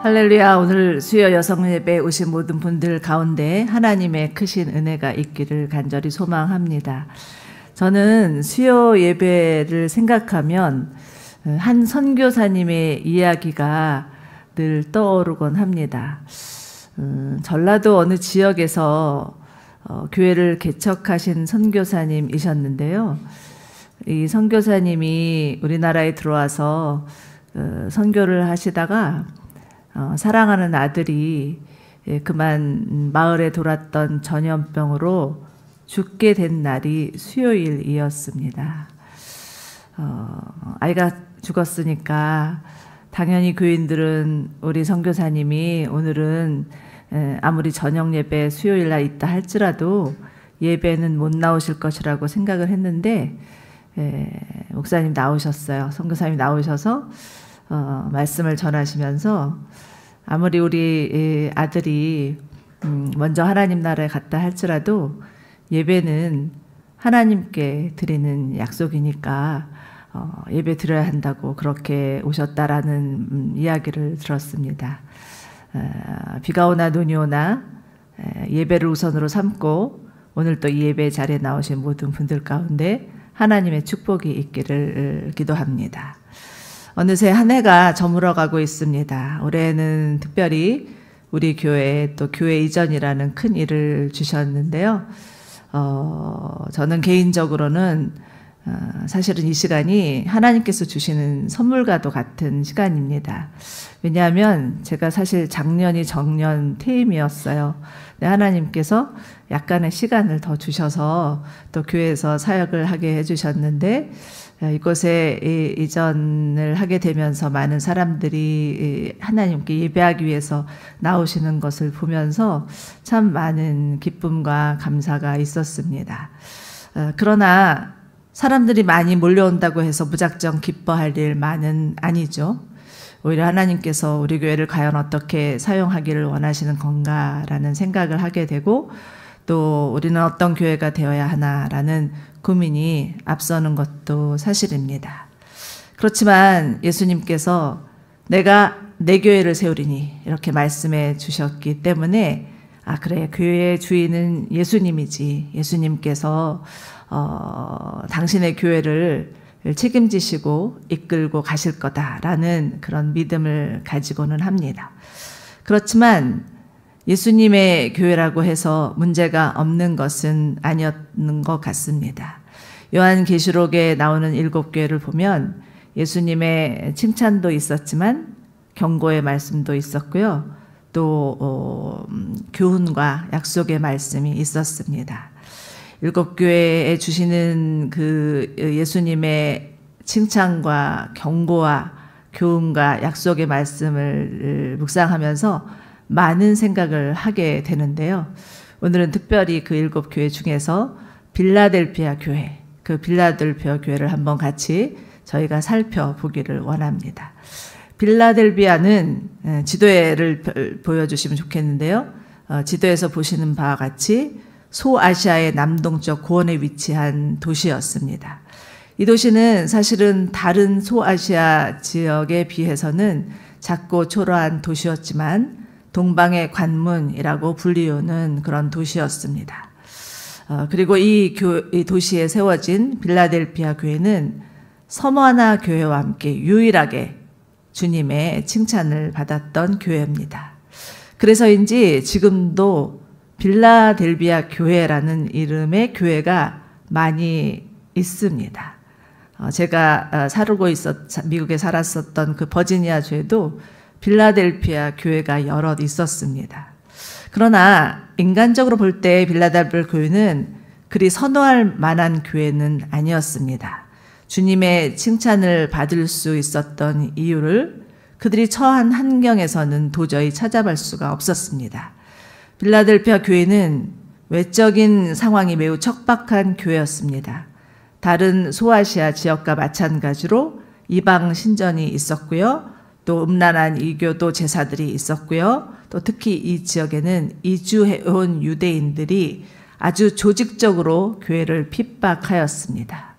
할렐루야. 오늘 수요 여성 예배에 오신 모든 분들 가운데 하나님의 크신 은혜가 있기를 간절히 소망합니다. 저는 수요 예배를 생각하면 한 선교사님의 이야기가 늘 떠오르곤 합니다. 전라도 어느 지역에서 교회를 개척하신 선교사님이셨는데요. 이 선교사님이 우리나라에 들어와서 선교를 하시다가 사랑하는 아들이 그만 마을에 돌았던 전염병으로 죽게 된 날이 수요일이었습니다. 아이가 죽었으니까 당연히 교인들은 우리 선교사님이 오늘은 아무리 저녁 예배 수요일 날 있다 할지라도 예배는 못 나오실 것이라고 생각을 했는데 목사님 나오셨어요. 선교사님 나오셔서 말씀을 전하시면서 아무리 우리 아들이 먼저 하나님 나라에 갔다 할지라도 예배는 하나님께 드리는 약속이니까 예배 드려야 한다고 그렇게 오셨다라는 이야기를 들었습니다. 비가 오나 눈이 오나 예배를 우선으로 삼고 오늘 또 이 예배 자리에 나오신 모든 분들 가운데 하나님의 축복이 있기를 기도합니다. 어느새 한 해가 저물어가고 있습니다. 올해는 특별히 우리 교회에 또 교회 이전이라는 큰 일을 주셨는데요. 저는 개인적으로는 사실은 이 시간이 하나님께서 주시는 선물과도 같은 시간입니다. 왜냐하면 제가 사실 작년이 정년 퇴임이었어요. 하나님께서 약간의 시간을 더 주셔서 또 교회에서 사역을 하게 해주셨는데 이곳에 이전을 하게 되면서 많은 사람들이 하나님께 예배하기 위해서 나오시는 것을 보면서 참 많은 기쁨과 감사가 있었습니다. 그러나 사람들이 많이 몰려온다고 해서 무작정 기뻐할 일만은 아니죠. 오히려 하나님께서 우리 교회를 과연 어떻게 사용하기를 원하시는 건가라는 생각을 하게 되고 또 우리는 어떤 교회가 되어야 하나라는 고민이 앞서는 것도 사실입니다. 그렇지만 예수님께서 내가 내 교회를 세우리니 이렇게 말씀해 주셨기 때문에 그래, 교회의 주인은 예수님이지. 예수님께서 당신의 교회를 책임지시고 이끌고 가실 거다라는 그런 믿음을 가지고는 합니다. 그렇지만 예수님의 교회라고 해서 문제가 없는 것은 아니었는 것 같습니다. 요한계시록에 나오는 7교회를 보면 예수님의 칭찬도 있었지만 경고의 말씀도 있었고요. 또 교훈과 약속의 말씀이 있었습니다. 7교회에 주시는 그 예수님의 칭찬과 경고와 교훈과 약속의 말씀을 묵상하면서 많은 생각을 하게 되는데요. 오늘은 특별히 그 7교회 중에서 빌라델피아 교회, 그 빌라델피아 교회를 한번 같이 저희가 살펴보기를 원합니다. 빌라델비아는 지도를 보여주시면 좋겠는데요. 지도에서 보시는 바와 같이 소아시아의 남동쪽 고원에 위치한 도시였습니다. 이 도시는 사실은 다른 소아시아 지역에 비해서는 작고 초라한 도시였지만 동방의 관문이라고 불리우는 그런 도시였습니다. 그리고 이 도시에 세워진 빌라델피아 교회는 서머나 교회와 함께 유일하게 주님의 칭찬을 받았던 교회입니다. 그래서인지 지금도 빌라델비아 교회라는 이름의 교회가 많이 있습니다. 제가 미국에 살았었던 그 버지니아 주에도 빌라델피아 교회가 여럿 있었습니다. 그러나 인간적으로 볼 때 빌라델피아 교회는 그리 선호할 만한 교회는 아니었습니다. 주님의 칭찬을 받을 수 있었던 이유를 그들이 처한 환경에서는 도저히 찾아볼 수가 없었습니다. 빌라델피아 교회는 외적인 상황이 매우 척박한 교회였습니다. 다른 소아시아 지역과 마찬가지로 이방 신전이 있었고요. 또 음란한 이교도 제사들이 있었고요. 또 특히 이 지역에는 이주해온 유대인들이 아주 조직적으로 교회를 핍박하였습니다.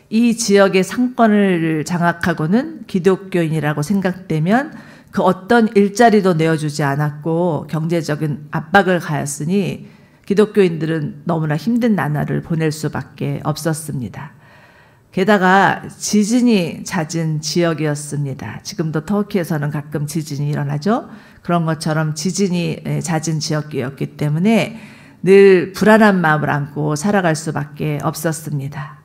이 지역의 상권을 장악하고는 기독교인이라고 생각되면 그 어떤 일자리도 내어주지 않았고 경제적인 압박을 가했으니 기독교인들은 너무나 힘든 나날을 보낼 수밖에 없었습니다. 게다가 지진이 잦은 지역이었습니다. 지금도 터키에서는 가끔 지진이 일어나죠. 그런 것처럼 지진이 잦은 지역이었기 때문에 늘 불안한 마음을 안고 살아갈 수밖에 없었습니다.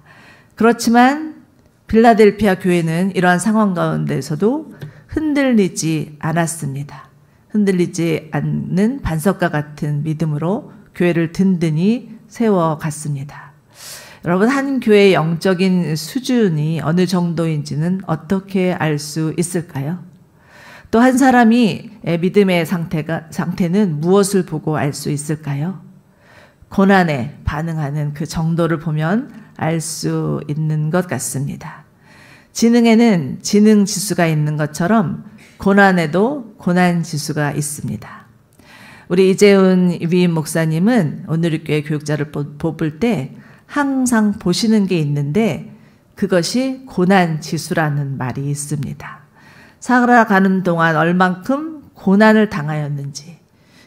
그렇지만 빌라델피아 교회는 이러한 상황 가운데서도 흔들리지 않았습니다. 흔들리지 않는 반석과 같은 믿음으로 교회를 든든히 세워갔습니다. 여러분, 한 교회의 영적인 수준이 어느 정도인지는 어떻게 알 수 있을까요? 또 한 사람이 믿음의 상태는 무엇을 보고 알 수 있을까요? 고난에 반응하는 그 정도를 보면 알 수 있는 것 같습니다. 지능에는 지능 지수가 있는 것처럼 고난에도 고난 지수가 있습니다. 우리 이재훈 위임 목사님은 오늘교회 교육자를 뽑을 때 항상 보시는 게 있는데 그것이 고난 지수라는 말이 있습니다. 살아가는 동안 얼만큼 고난을 당하였는지,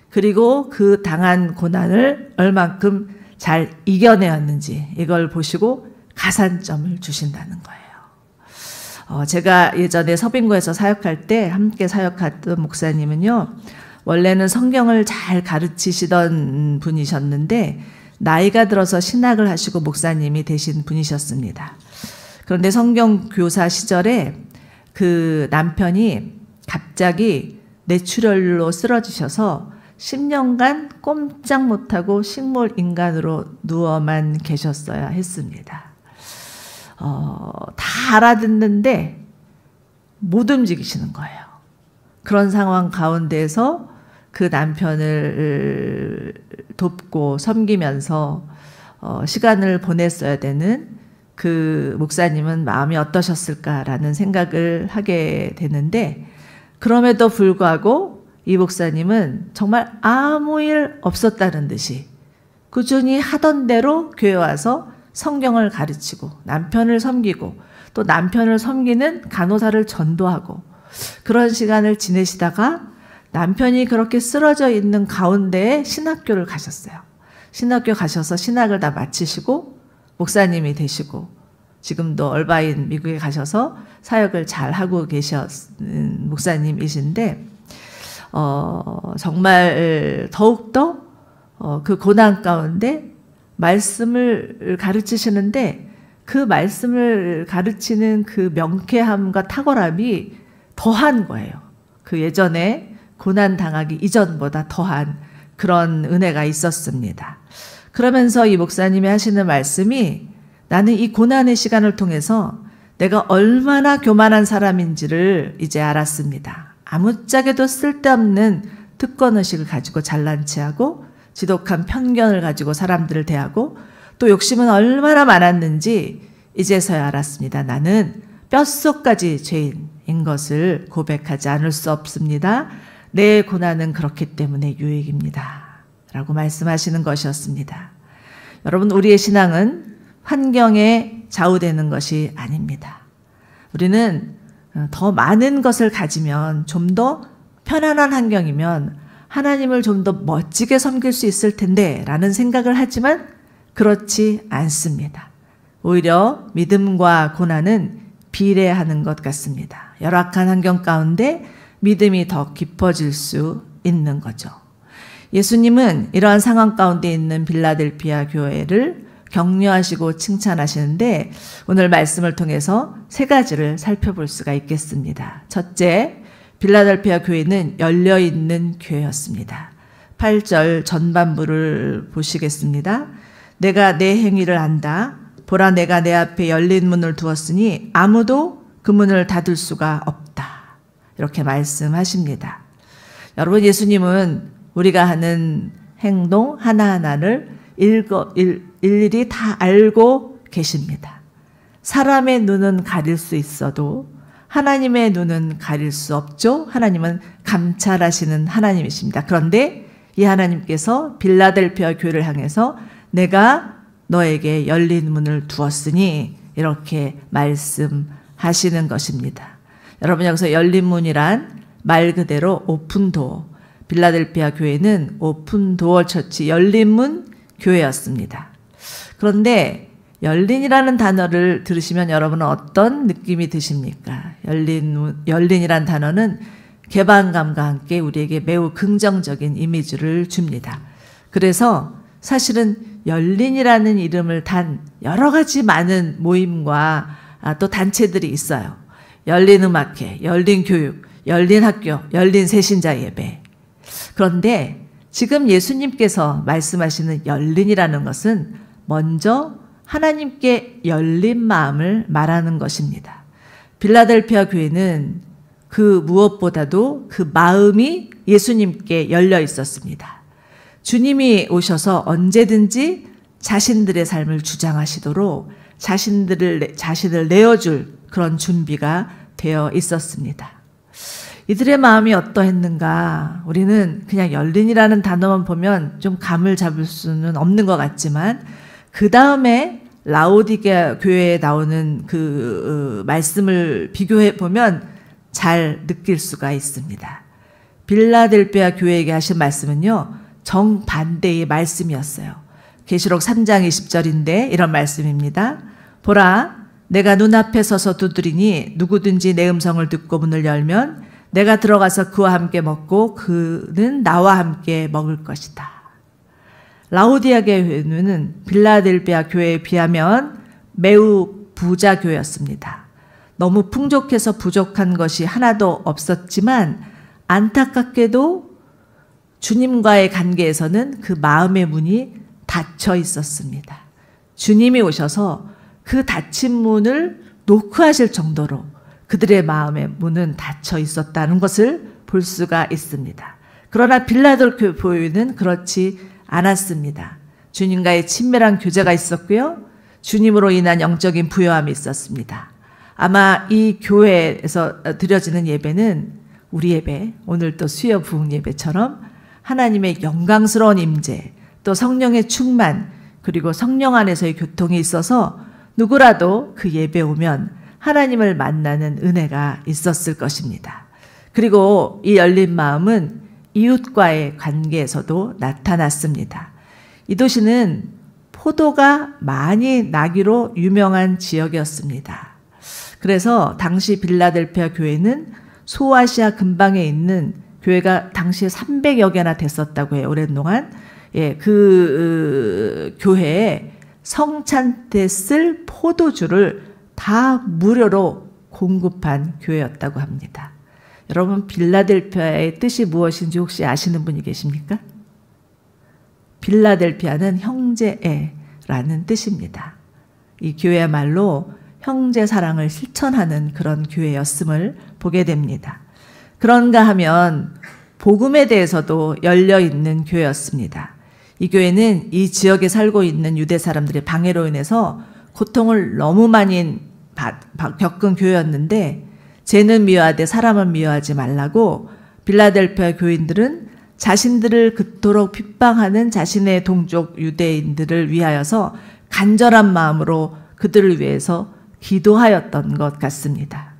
그리고 그 당한 고난을 얼만큼 잘 이겨내었는지, 이걸 보시고 가산점을 주신다는 거예요. 제가 예전에 서빙고에서 사역할 때 함께 사역했던 목사님은요, 원래는 성경을 잘 가르치시던 분이셨는데 나이가 들어서 신학을 하시고 목사님이 되신 분이셨습니다. 그런데 성경 교사 시절에 그 남편이 갑자기 뇌출혈로 쓰러지셔서 10년간 꼼짝 못하고 식물 인간으로 누워만 계셨어야 했습니다. 다 알아듣는데 못 움직이시는 거예요. 그런 상황 가운데에서 그 남편을 돕고 섬기면서 시간을 보냈어야 되는 그 목사님은 마음이 어떠셨을까라는 생각을 하게 되는데, 그럼에도 불구하고 이 목사님은 정말 아무 일 없었다는 듯이 꾸준히 하던 대로 교회 와서 성경을 가르치고 남편을 섬기고 또 남편을 섬기는 간호사를 전도하고 그런 시간을 지내시다가 남편이 그렇게 쓰러져 있는 가운데에 신학교를 가셨어요. 신학교 가셔서 신학을 다 마치시고 목사님이 되시고 지금도 얼바인 미국에 가셔서 사역을 잘 하고 계신 목사님이신데 정말 더욱더 그 고난 가운데 말씀을 가르치시는데 그 말씀을 가르치는 그 명쾌함과 탁월함이 더한 거예요. 그 예전에 고난 당하기 이전보다 더한 그런 은혜가 있었습니다. 그러면서 이 목사님이 하시는 말씀이, 나는 이 고난의 시간을 통해서 내가 얼마나 교만한 사람인지를 이제 알았습니다. 아무짝에도 쓸데없는 특권의식을 가지고 잘난 체하고 지독한 편견을 가지고 사람들을 대하고 또 욕심은 얼마나 많았는지 이제서야 알았습니다. 나는 뼛속까지 죄인인 것을 고백하지 않을 수 없습니다. 내 고난은 그렇기 때문에 유익입니다. 라고 말씀하시는 것이었습니다. 여러분, 우리의 신앙은 환경에 좌우되는 것이 아닙니다. 우리는 더 많은 것을 가지면, 좀 더 편안한 환경이면 하나님을 좀 더 멋지게 섬길 수 있을 텐데 라는 생각을 하지만 그렇지 않습니다. 오히려 믿음과 고난은 비례하는 것 같습니다. 열악한 환경 가운데 믿음이 더 깊어질 수 있는 거죠. 예수님은 이러한 상황 가운데 있는 빌라델피아 교회를 격려하시고 칭찬하시는데 오늘 말씀을 통해서 세 가지를 살펴볼 수가 있겠습니다. 첫째, 빌라델피아 교회는 열려있는 교회였습니다. 8절 전반부를 보시겠습니다. 내가 내 행위를 안다. 보라, 내가 내 앞에 열린 문을 두었으니 아무도 그 문을 닫을 수가 없다. 이렇게 말씀하십니다. 여러분, 예수님은 우리가 하는 행동 하나하나를 일일이 다 알고 계십니다. 사람의 눈은 가릴 수 있어도 하나님의 눈은 가릴 수 없죠. 하나님은 감찰하시는 하나님이십니다. 그런데 이 하나님께서 빌라델피아 교회를 향해서 내가 너에게 열린 문을 두었으니 이렇게 말씀하시는 것입니다. 여러분, 여기서 열린 문이란 말 그대로 오픈도어. 빌라델피아 교회는 오픈도어 처치, 열린문 교회였습니다. 그런데 열린이라는 단어를 들으시면 여러분은 어떤 느낌이 드십니까? 열린이란 단어는 개방감과 함께 우리에게 매우 긍정적인 이미지를 줍니다. 그래서 사실은 열린이라는 이름을 단 여러 가지 많은 모임과 또 단체들이 있어요. 열린 음악회, 열린 교육, 열린 학교, 열린 새신자 예배. 그런데 지금 예수님께서 말씀하시는 열린이라는 것은 먼저 하나님께 열린 마음을 말하는 것입니다. 빌라델피아 교회는 그 무엇보다도 그 마음이 예수님께 열려 있었습니다. 주님이 오셔서 언제든지 자신들의 삶을 주장하시도록 자신을 내어줄 그런 준비가 되어 있었습니다. 이들의 마음이 어떠했는가? 우리는 그냥 열린이라는 단어만 보면 좀 감을 잡을 수는 없는 것 같지만 그 다음에 라오디게아 교회에 나오는 그 말씀을 비교해 보면 잘 느낄 수가 있습니다. 빌라델피아 교회에게 하신 말씀은요, 정반대의 말씀이었어요. 계시록 3장 20절인데 이런 말씀입니다. 보라, 내가 눈앞에 서서 두드리니 누구든지 내 음성을 듣고 문을 열면 내가 들어가서 그와 함께 먹고 그는 나와 함께 먹을 것이다. 라오디게아 교회는 빌라델피아 교회에 비하면 매우 부자 교회였습니다. 너무 풍족해서 부족한 것이 하나도 없었지만 안타깝게도 주님과의 관계에서는 그 마음의 문이 닫혀 있었습니다. 주님이 오셔서 그 닫힌 문을 노크하실 정도로 그들의 마음의 문은 닫혀 있었다는 것을 볼 수가 있습니다. 그러나 빌라델피아 교회는 그렇지 않았습니다. 주님과의 친밀한 교제가 있었고요. 주님으로 인한 영적인 부요함이 있었습니다. 아마 이 교회에서 드려지는 예배는 우리 예배, 오늘 또 수요 부흥 예배처럼 하나님의 영광스러운 임재, 또 성령의 충만, 그리고 성령 안에서의 교통이 있어서 누구라도 그 예배 오면 하나님을 만나는 은혜가 있었을 것입니다. 그리고 이 열린 마음은 이웃과의 관계에서도 나타났습니다. 이 도시는 포도가 많이 나기로 유명한 지역이었습니다. 그래서 당시 빌라델피아 교회는 소아시아 근방에 있는 교회가 당시에 300여 개나 됐었다고 해요. 오랜 동안. 예, 그 교회에 성찬 때 쓸 포도주를 다 무료로 공급한 교회였다고 합니다. 여러분, 빌라델피아의 뜻이 무엇인지 혹시 아시는 분이 계십니까? 빌라델피아는 형제애라는 뜻입니다. 이 교회야말로 형제 사랑을 실천하는 그런 교회였음을 보게 됩니다. 그런가 하면 복음에 대해서도 열려있는 교회였습니다. 이 교회는 이 지역에 살고 있는 유대 사람들의 방해로 인해서 고통을 너무 많이 겪은 교회였는데 죄는 미워하되 사람은 미워하지 말라고 빌라델피아 교인들은 자신들을 그토록 핍박하는 자신의 동족 유대인들을 위하여서 간절한 마음으로 그들을 위해서 기도하였던 것 같습니다.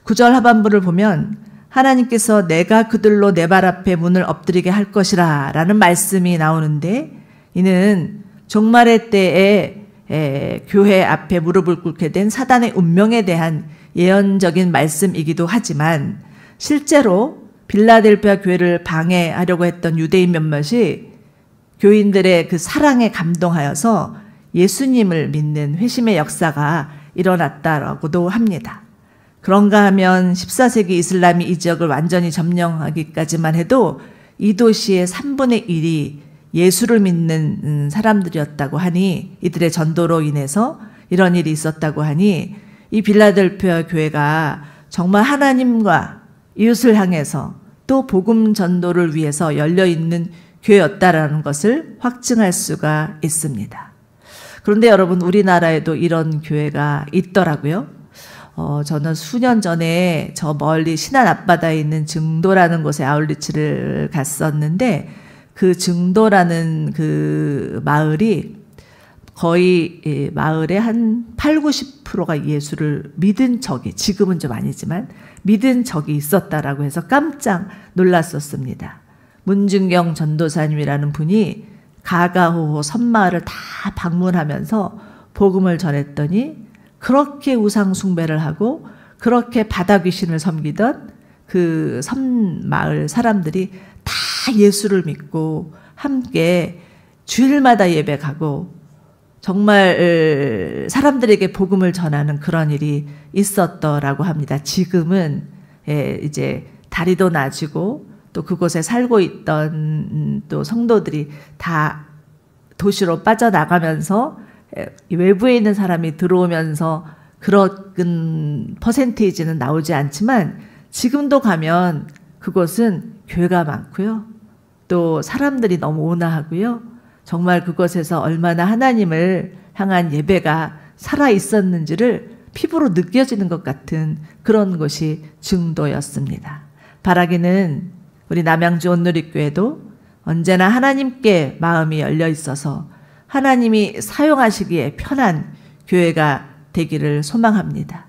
9절 하반부를 보면 하나님께서 내가 그들로 내 발 앞에 문을 엎드리게 할 것이라 라는 말씀이 나오는데 이는 종말의 때에 교회 앞에 무릎을 꿇게 된 사단의 운명에 대한 예언적인 말씀이기도 하지만 실제로 빌라델피아 교회를 방해하려고 했던 유대인 몇몇이 교인들의 그 사랑에 감동하여서 예수님을 믿는 회심의 역사가 일어났다라고도 합니다. 그런가 하면 14세기 이슬람이 이 지역을 완전히 점령하기까지만 해도 이 도시의 3분의 1이 예수를 믿는 사람들이었다고 하니 이들의 전도로 인해서 이런 일이 있었다고 하니 이 빌라델피아 교회가 정말 하나님과 이웃을 향해서 또 복음 전도를 위해서 열려있는 교회였다라는 것을 확증할 수가 있습니다. 그런데 여러분, 우리나라에도 이런 교회가 있더라고요. 저는 수년 전에 저 멀리 신안 앞바다에 있는 증도라는 곳에 아울리치를 갔었는데 그 증도라는 그 마을이 거의 마을의 한 8, 90%가 예수를 믿은 적이, 지금은 좀 아니지만 믿은 적이 있었다라고 해서 깜짝 놀랐었습니다. 문준경 전도사님이라는 분이 가가호호 섬마을을 다 방문하면서 복음을 전했더니 그렇게 우상 숭배를 하고 그렇게 바다 귀신을 섬기던 그 섬마을 사람들이 다 예수를 믿고 함께 주일마다 예배 가고 정말 사람들에게 복음을 전하는 그런 일이 있었더라고 합니다. 지금은 이제 다리도 낮이고 또 그곳에 살고 있던 또 성도들이 다 도시로 빠져나가면서 외부에 있는 사람이 들어오면서 그런 퍼센테이지는 나오지 않지만 지금도 가면 그곳은 교회가 많고요. 또 사람들이 너무 온화하고요. 정말 그곳에서 얼마나 하나님을 향한 예배가 살아 있었는지를 피부로 느껴지는 것 같은 그런 곳이 증도였습니다. 바라기는 우리 남양주 온누리교회도 언제나 하나님께 마음이 열려 있어서 하나님이 사용하시기에 편한 교회가 되기를 소망합니다.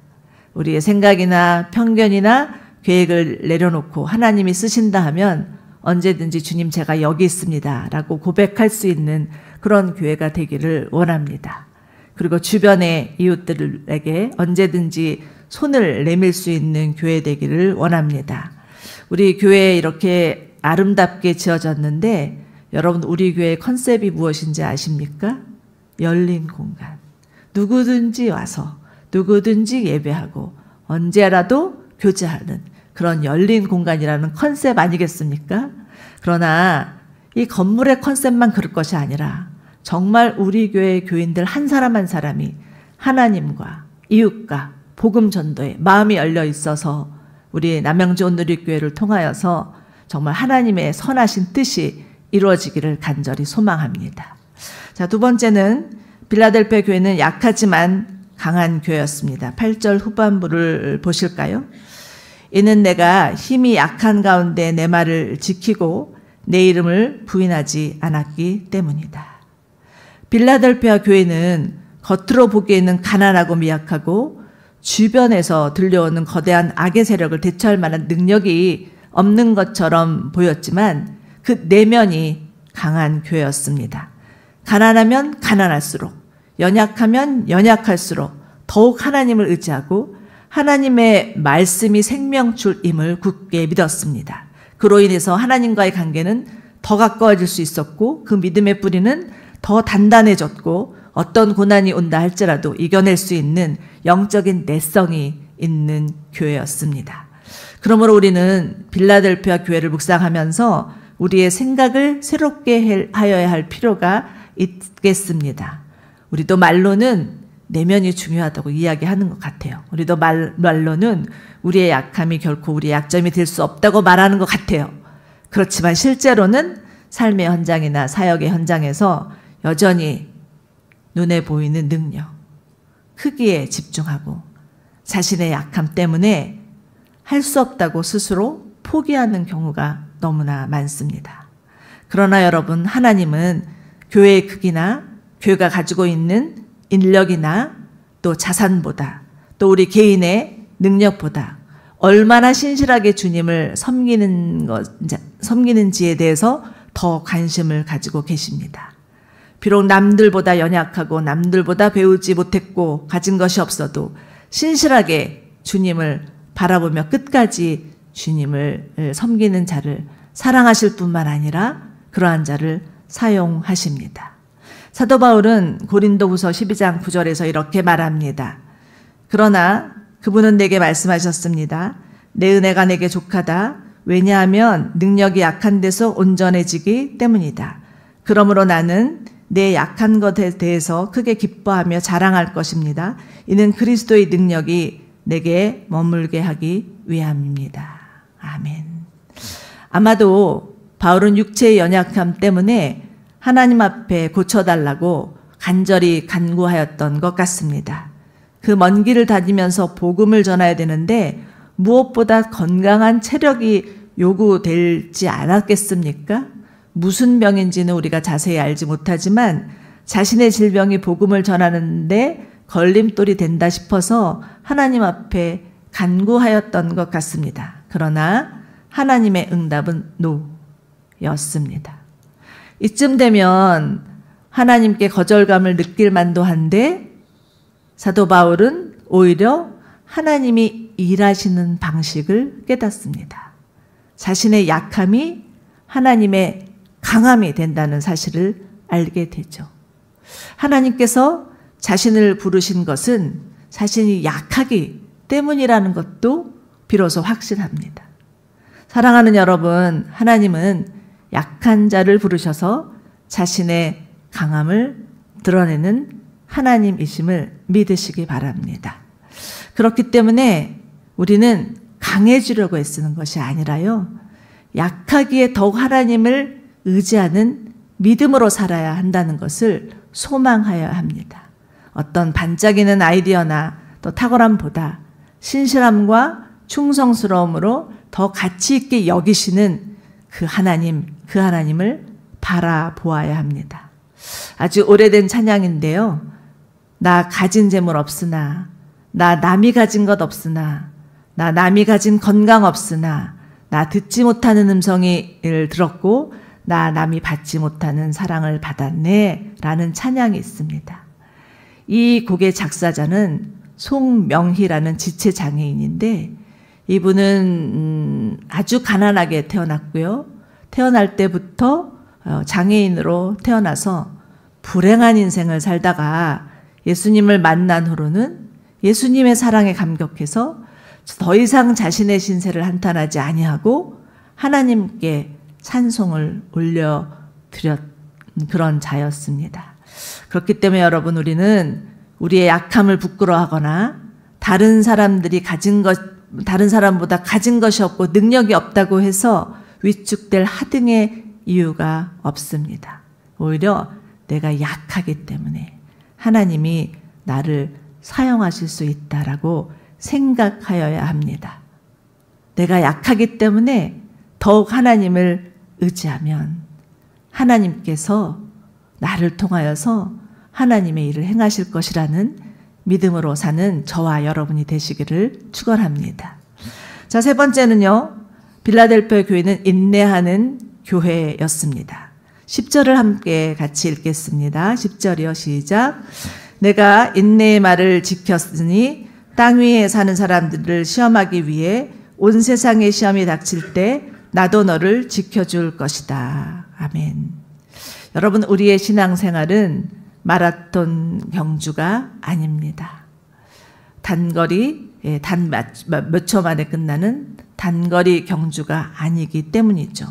우리의 생각이나 편견이나 계획을 내려놓고 하나님이 쓰신다 하면 언제든지 주님 제가 여기 있습니다 라고 고백할 수 있는 그런 교회가 되기를 원합니다. 그리고 주변의 이웃들에게 언제든지 손을 내밀 수 있는 교회 되기를 원합니다. 우리 교회 이렇게 아름답게 지어졌는데 여러분 우리 교회 컨셉이 무엇인지 아십니까? 열린 공간. 누구든지 와서 누구든지 예배하고 언제라도 교제하는 그런 열린 공간이라는 컨셉 아니겠습니까? 그러나 이 건물의 컨셉만 그럴 것이 아니라 정말 우리 교회 교인들 한 사람 한 사람이 하나님과 이웃과 복음 전도에 마음이 열려 있어서 우리 남양주 온누리교회를 통하여서 정말 하나님의 선하신 뜻이 이루어지기를 간절히 소망합니다. 자, 두 번째는 빌라델피아 교회는 약하지만 강한 교회였습니다. 8절 후반부를 보실까요? 이는 내가 힘이 약한 가운데 내 말을 지키고 내 이름을 부인하지 않았기 때문이다. 빌라델피아 교회는 겉으로 보기에는 가난하고 미약하고 주변에서 들려오는 거대한 악의 세력을 대처할 만한 능력이 없는 것처럼 보였지만 그 내면이 강한 교회였습니다. 가난하면 가난할수록, 연약하면 연약할수록 더욱 하나님을 의지하고 하나님의 말씀이 생명줄임을 굳게 믿었습니다. 그로 인해서 하나님과의 관계는 더 가까워질 수 있었고 그 믿음의 뿌리는 더 단단해졌고 어떤 고난이 온다 할지라도 이겨낼 수 있는 영적인 내성이 있는 교회였습니다. 그러므로 우리는 빌라델피아 교회를 묵상하면서 우리의 생각을 새롭게 하여야 할 필요가 있겠습니다. 우리도 말로는 내면이 중요하다고 이야기하는 것 같아요. 우리도 말로는 우리의 약함이 결코 우리의 약점이 될 수 없다고 말하는 것 같아요. 그렇지만 실제로는 삶의 현장이나 사역의 현장에서 여전히 눈에 보이는 능력, 크기에 집중하고 자신의 약함 때문에 할 수 없다고 스스로 포기하는 경우가 너무나 많습니다. 그러나 여러분, 하나님은 교회의 크기나 교회가 가지고 있는 인력이나 또 자산보다 또 우리 개인의 능력보다 얼마나 신실하게 주님을 섬기는지에 대해서 더 관심을 가지고 계십니다. 비록 남들보다 연약하고 남들보다 배우지 못했고 가진 것이 없어도 신실하게 주님을 바라보며 끝까지 주님을 섬기는 자를 사랑하실 뿐만 아니라 그러한 자를 사용하십니다. 사도 바울은 고린도후서 12장 9절에서 이렇게 말합니다. 그러나 그분은 내게 말씀하셨습니다. 내 은혜가 내게 족하다. 왜냐하면 능력이 약한 데서 온전해지기 때문이다. 그러므로 나는 내 약한 것에 대해서 크게 기뻐하며 자랑할 것입니다. 이는 그리스도의 능력이 내게 머물게 하기 위함입니다. 아멘. 아마도 바울은 육체의 연약함 때문에 하나님 앞에 고쳐달라고 간절히 간구하였던 것 같습니다. 그 먼 길을 다니면서 복음을 전해야 되는데 무엇보다 건강한 체력이 요구되지 않았겠습니까? 무슨 병인지는 우리가 자세히 알지 못하지만 자신의 질병이 복음을 전하는데 걸림돌이 된다 싶어서 하나님 앞에 간구하였던 것 같습니다. 그러나 하나님의 응답은 노였습니다. 이쯤 되면 하나님께 거절감을 느낄 만도 한데 사도 바울은 오히려 하나님이 일하시는 방식을 깨닫습니다. 자신의 약함이 하나님의 강함이 된다는 사실을 알게 되죠. 하나님께서 자신을 부르신 것은 자신이 약하기 때문이라는 것도 비로소 확신합니다. 사랑하는 여러분, 하나님은 약한 자를 부르셔서 자신의 강함을 드러내는 하나님이심을 믿으시기 바랍니다. 그렇기 때문에 우리는 강해지려고 애쓰는 것이 아니라요, 약하기에 더욱 하나님을 의지하는 믿음으로 살아야 한다는 것을 소망하여야 합니다. 어떤 반짝이는 아이디어나 또 탁월함보다 신실함과 충성스러움으로 더 가치 있게 여기시는 그 하나님을 바라보아야 합니다. 아주 오래된 찬양인데요. 나 가진 재물 없으나, 나 남이 가진 것 없으나, 나 남이 가진 건강 없으나, 나 듣지 못하는 음성을 들었고 나 남이 받지 못하는 사랑을 받았네 라는 찬양이 있습니다. 이 곡의 작사자는 송명희라는 지체장애인인데 이분은 아주 가난하게 태어났고요. 태어날 때부터 장애인으로 태어나서 불행한 인생을 살다가 예수님을 만난 후로는 예수님의 사랑에 감격해서 더 이상 자신의 신세를 한탄하지 아니하고 하나님께 찬송을 올려드렸 그런 자였습니다. 그렇기 때문에 여러분, 우리는 우리의 약함을 부끄러워하거나 다른 사람보다 가진 것이 없고 능력이 없다고 해서 위축될 하등의 이유가 없습니다. 오히려 내가 약하기 때문에 하나님이 나를 사용하실 수 있다라고 생각하여야 합니다. 내가 약하기 때문에 더욱 하나님을 의지하면 하나님께서 나를 통하여서 하나님의 일을 행하실 것이라는 믿음으로 사는 저와 여러분이 되시기를 축원합니다. 자, 세 번째는요, 빌라델피아 교회는 인내하는 교회였습니다. 10절을 함께 같이 읽겠습니다. 10절이요, 시작. 내가 인내의 말을 지켰으니 땅 위에 사는 사람들을 시험하기 위해 온 세상의 시험이 닥칠 때 나도 너를 지켜줄 것이다. 아멘. 여러분, 우리의 신앙생활은 마라톤 경주가 아닙니다. 단거리, 몇 초 만에 끝나는 단거리 경주가 아니기 때문이죠.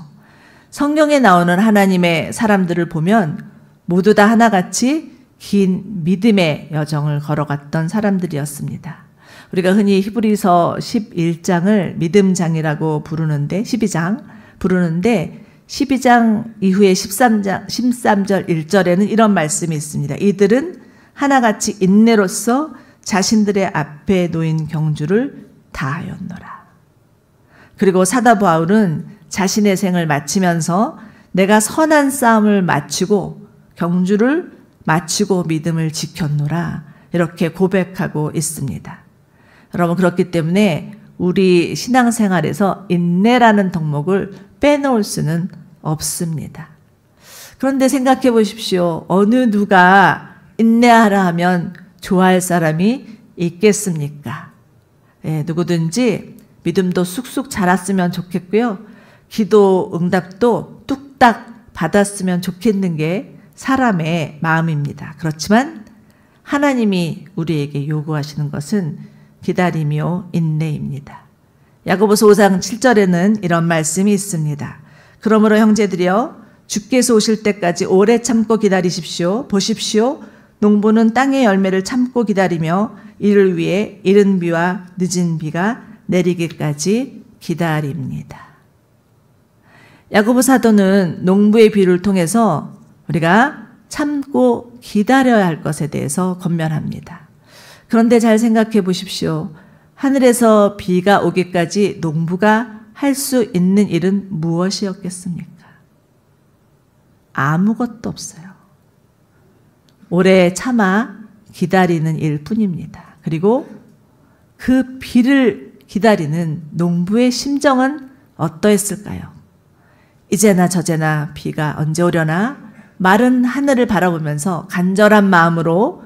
성경에 나오는 하나님의 사람들을 보면 모두 다 하나같이 긴 믿음의 여정을 걸어갔던 사람들이었습니다. 우리가 흔히 히브리서 11장을 믿음장이라고 부르는데, 12장 부르는데 12장 이후에 13절 1절에는 이런 말씀이 있습니다. 이들은 하나같이 인내로서 자신들의 앞에 놓인 경주를 다하였노라. 그리고 사도 바울은 자신의 생을 마치면서 내가 선한 싸움을 마치고 경주를 마치고 믿음을 지켰노라, 이렇게 고백하고 있습니다. 여러분, 그렇기 때문에 우리 신앙생활에서 인내라는 덕목을 빼놓을 수는 없습니다. 그런데 생각해 보십시오. 어느 누가 인내하라 하면 좋아할 사람이 있겠습니까? 누구든지 믿음도 쑥쑥 자랐으면 좋겠고요. 기도 응답도 뚝딱 받았으면 좋겠는 게 사람의 마음입니다. 그렇지만 하나님이 우리에게 요구하시는 것은 기다림이요 인내입니다. 야고보서 5장 7절에는 이런 말씀이 있습니다. 그러므로 형제들이여 주께서 오실 때까지 오래 참고 기다리십시오. 보십시오. 농부는 땅의 열매를 참고 기다리며 이를 위해 이른 비와 늦은 비가 내리기까지 기다립니다. 야고보 사도는 농부의 비를 통해서 우리가 참고 기다려야 할 것에 대해서 권면합니다. 그런데 잘 생각해 보십시오. 하늘에서 비가 오기까지 농부가 할 수 있는 일은 무엇이었겠습니까? 아무것도 없어요. 오래 참아 기다리는 일뿐입니다. 그리고 그 비를 기다리는 농부의 심정은 어떠했을까요? 이제나 저제나 비가 언제 오려나 마른 하늘을 바라보면서 간절한 마음으로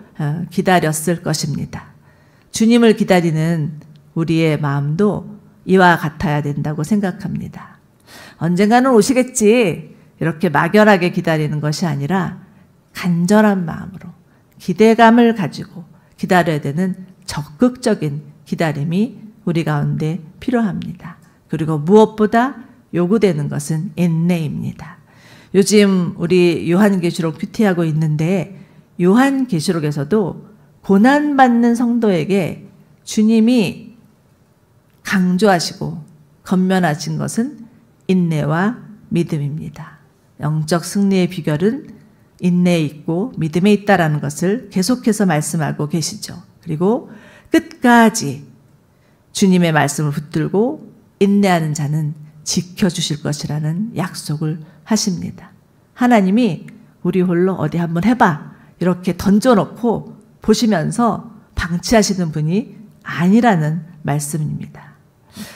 기다렸을 것입니다. 주님을 기다리는 우리의 마음도 이와 같아야 된다고 생각합니다. 언젠가는 오시겠지 이렇게 막연하게 기다리는 것이 아니라 간절한 마음으로 기대감을 가지고 기다려야 되는 적극적인 기다림이 우리 가운데 필요합니다. 그리고 무엇보다 요구되는 것은 인내입니다. 요즘 우리 요한계시록 큐티하고 있는데 요한계시록에서도 고난받는 성도에게 주님이 강조하시고 건면하신 것은 인내와 믿음입니다. 영적 승리의 비결은 인내에 있고 믿음에 있다라는 것을 계속해서 말씀하고 계시죠. 그리고 끝까지 주님의 말씀을 붙들고 인내하는 자는 지켜주실 것이라는 약속을 하십니다. 하나님이 우리 홀로 어디 한번 해봐 이렇게 던져놓고 보시면서 방치하시는 분이 아니라는 말씀입니다.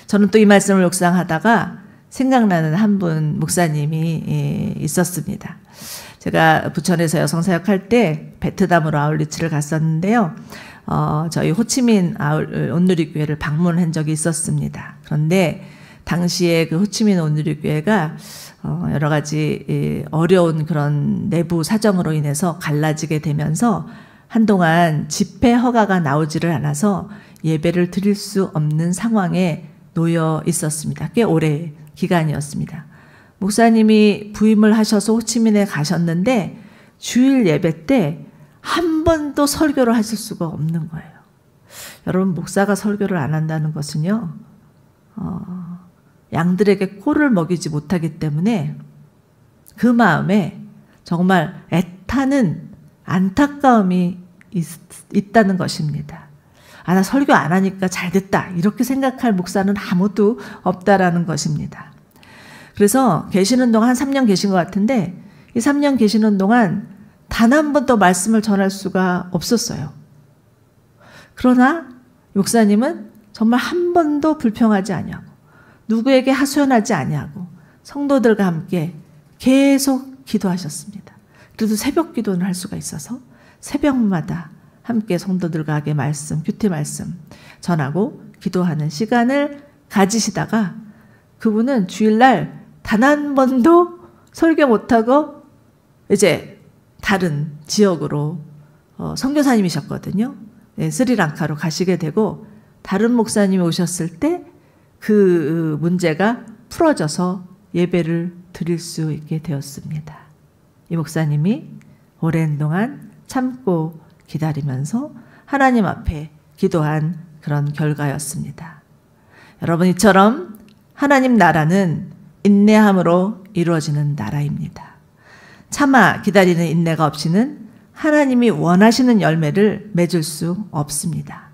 저는 또 이 말씀을 묵상하다가 생각나는 한 분 목사님이 있었습니다. 제가 부천에서 여성사역할 때 베트남으로 아울리치를 갔었는데요. 저희 호치민 온누리교회를 방문한 적이 있었습니다. 그런데 당시에 그 호치민 온누리교회가 여러 가지 어려운 그런 내부 사정으로 인해서 갈라지게 되면서 한동안 집회 허가가 나오지를 않아서 예배를 드릴 수 없는 상황에 놓여 있었습니다. 꽤 오래 기간이었습니다. 목사님이 부임을 하셔서 호치민에 가셨는데 주일 예배 때 한 번도 설교를 하실 수가 없는 거예요. 여러분, 목사가 설교를 안 한다는 것은요, 양들에게 꼴을 먹이지 못하기 때문에 그 마음에 정말 애타는 안타까움이 있다는 것입니다. 나 설교 안 하니까 잘 됐다 이렇게 생각할 목사는 아무도 없다라는 것입니다. 그래서 계시는 동안 한 3년 계신 것 같은데 이 3년 계시는 동안 단 한 번도 말씀을 전할 수가 없었어요. 그러나 목사님은 정말 한 번도 불평하지 아니하고 누구에게 하소연하지 아니하고 성도들과 함께 계속 기도하셨습니다. 그래도 새벽 기도는 할 수가 있어서 새벽마다 함께 성도들과 함께 말씀, 큐티 말씀 전하고 기도하는 시간을 가지시다가 그분은 주일날 단 한 번도 설교 못하고 이제 다른 지역으로 선교사님이셨거든요. 네, 스리랑카로 가시게 되고 다른 목사님이 오셨을 때 그 문제가 풀어져서 예배를 드릴 수 있게 되었습니다. 이 목사님이 오랜 동안 참고 기다리면서 하나님 앞에 기도한 그런 결과였습니다. 여러분, 이처럼 하나님 나라는 인내함으로 이루어지는 나라입니다. 참아 기다리는 인내가 없이는 하나님이 원하시는 열매를 맺을 수 없습니다.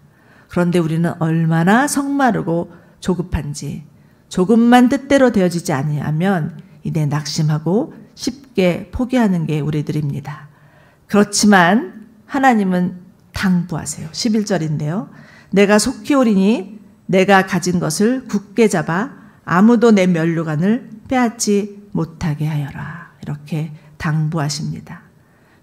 그런데 우리는 얼마나 성마르고 조급한지 조금만 뜻대로 되어지지 아니하면 이내 낙심하고 쉽게 포기하는 게 우리들입니다. 그렇지만 하나님은 당부하세요. 11절인데요. 내가 속히 오리니 내가 가진 것을 굳게 잡아 아무도 내 면류관을 빼앗지 못하게 하여라. 이렇게 당부하십니다.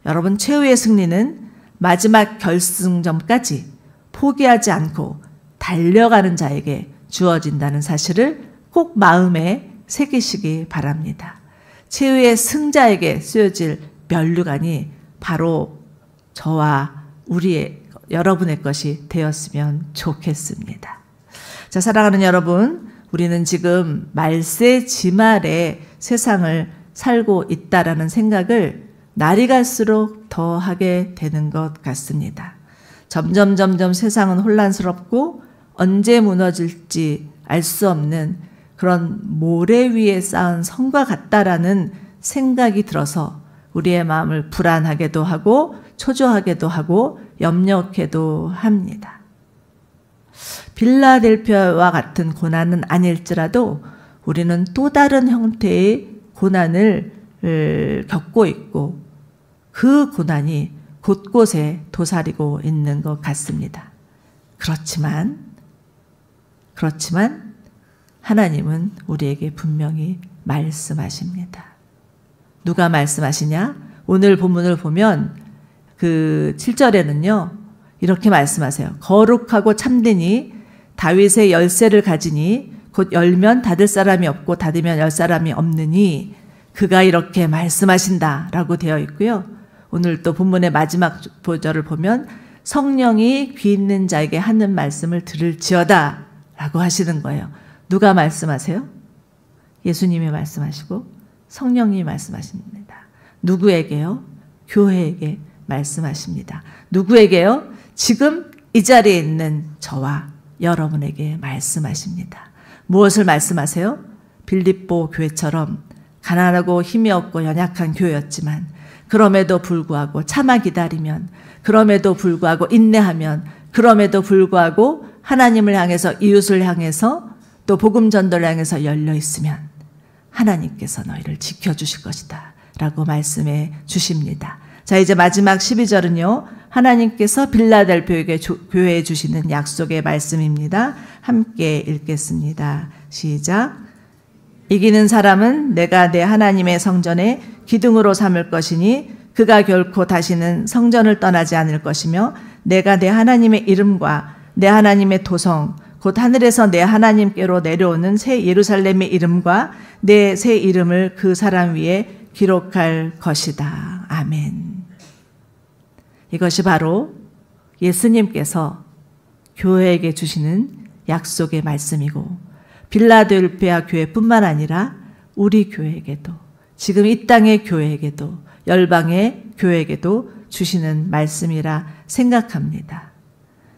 여러분, 최후의 승리는 마지막 결승점까지 포기하지 않고 달려가는 자에게 주어진다는 사실을 꼭 마음에 새기시기 바랍니다. 최후의 승자에게 쓰여질 면류관이 바로 저와 여러분의 것이 되었으면 좋겠습니다. 자, 사랑하는 여러분, 우리는 지금 말세지말의 세상을 살고 있다라는 생각을 날이 갈수록 더 하게 되는 것 같습니다. 점점 세상은 혼란스럽고 언제 무너질지 알 수 없는 그런 모래 위에 쌓은 성과 같다라는 생각이 들어서 우리의 마음을 불안하게도 하고 초조하게도 하고 염려케도 합니다. 빌라델피아와 같은 고난은 아닐지라도 우리는 또 다른 형태의 고난을 겪고 있고 그 고난이 곳곳에 도사리고 있는 것 같습니다. 그렇지만 하나님은 우리에게 분명히 말씀하십니다. 누가 말씀하시냐? 오늘 본문을 보면 그 7절에는요 이렇게 말씀하세요. 거룩하고 참되니 다윗의 열쇠를 가지니 곧 열면 닫을 사람이 없고 닫으면 열 사람이 없느니 그가 이렇게 말씀하신다 라고 되어 있고요. 오늘 또 본문의 마지막 구절을 보면 성령이 귀 있는 자에게 하는 말씀을 들을지어다 라고 하시는 거예요. 누가 말씀하세요? 예수님이 말씀하시고 성령님이 말씀하십니다. 누구에게요? 교회에게 말씀하십니다. 누구에게요? 지금 이 자리에 있는 저와 여러분에게 말씀하십니다. 무엇을 말씀하세요? 빌립보 교회처럼 가난하고 힘이 없고 연약한 교회였지만 그럼에도 불구하고 참아 기다리면, 그럼에도 불구하고 인내하면, 그럼에도 불구하고 하나님을 향해서, 이웃을 향해서, 또 복음 전도를 향해서 열려 있으면 하나님께서 너희를 지켜주실 것이다 라고 말씀해 주십니다. 자, 이제 마지막 12절은요 하나님께서 빌라델비아 교회에 주시는 약속의 말씀입니다. 함께 읽겠습니다. 시작. 이기는 사람은 내가 내 하나님의 성전에 기둥으로 삼을 것이니 그가 결코 다시는 성전을 떠나지 않을 것이며 내가 내 하나님의 이름과 내 하나님의 도성 곧 하늘에서 내 하나님께로 내려오는 새 예루살렘의 이름과 내 새 이름을 그 사람 위에 기록할 것이다. 아멘. 이것이 바로 예수님께서 교회에게 주시는 약속의 말씀이고 빌라델비아 교회뿐만 아니라 우리 교회에게도, 지금 이 땅의 교회에게도, 열방의 교회에게도 주시는 말씀이라 생각합니다.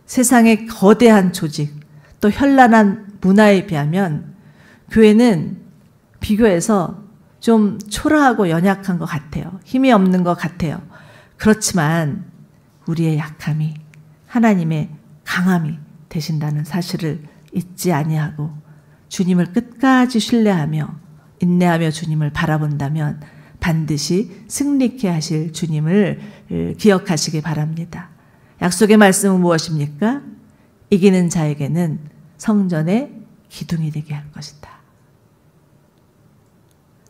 세상의 거대한 조직 또 현란한 문화에 비하면 교회는 비교해서 좀 초라하고 연약한 것 같아요. 힘이 없는 것 같아요. 그렇지만 우리의 약함이 하나님의 강함이 되신다는 사실을 잊지 아니하고 주님을 끝까지 신뢰하며 인내하며 주님을 바라본다면 반드시 승리케 하실 주님을 기억하시기 바랍니다. 약속의 말씀은 무엇입니까? 이기는 자에게는 성전의 기둥이 되게 할 것이다.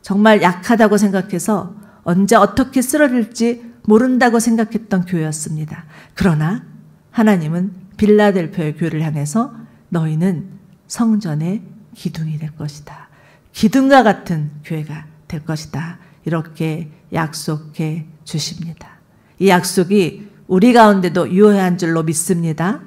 정말 약하다고 생각해서 언제 어떻게 쓰러질지 모른다고 생각했던 교회였습니다. 그러나 하나님은 빌라델비아 교회를 향해서 너희는 성전의 기둥이 될 것이다. 기둥과 같은 교회가 될 것이다. 이렇게 약속해 주십니다. 이 약속이 우리 가운데도 유효한 줄로 믿습니다.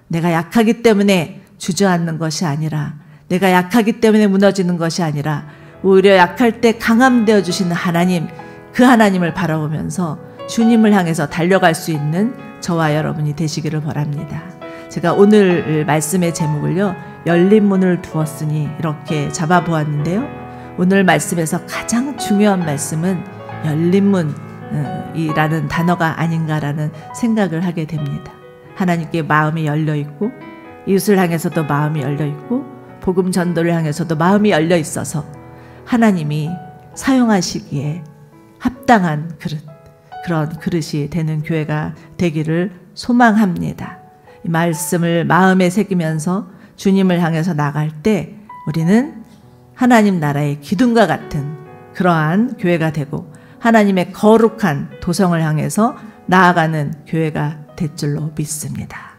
내가 약하기 때문에 주저앉는 것이 아니라, 내가 약하기 때문에 무너지는 것이 아니라 오히려 약할 때 강함 되어 주시는 하나님, 그 하나님을 바라보면서 주님을 향해서 달려갈 수 있는 저와 여러분이 되시기를 바랍니다. 제가 오늘 말씀의 제목을요, 열린 문을 두었으니 이렇게 잡아보았는데요. 오늘 말씀에서 가장 중요한 말씀은 열린 문이라는 단어가 아닌가라는 생각을 하게 됩니다. 하나님께 마음이 열려 있고 이웃을 향해서도 마음이 열려 있고 복음 전도를 향해서도 마음이 열려 있어서 하나님이 사용하시기에 합당한 그릇, 그런 그릇이 되는 교회가 되기를 소망합니다. 이 말씀을 마음에 새기면서 주님을 향해서 나갈 때 우리는 하나님 나라의 기둥과 같은 그러한 교회가 되고 하나님의 거룩한 도성을 향해서 나아가는 교회가 될 줄로 믿습니다.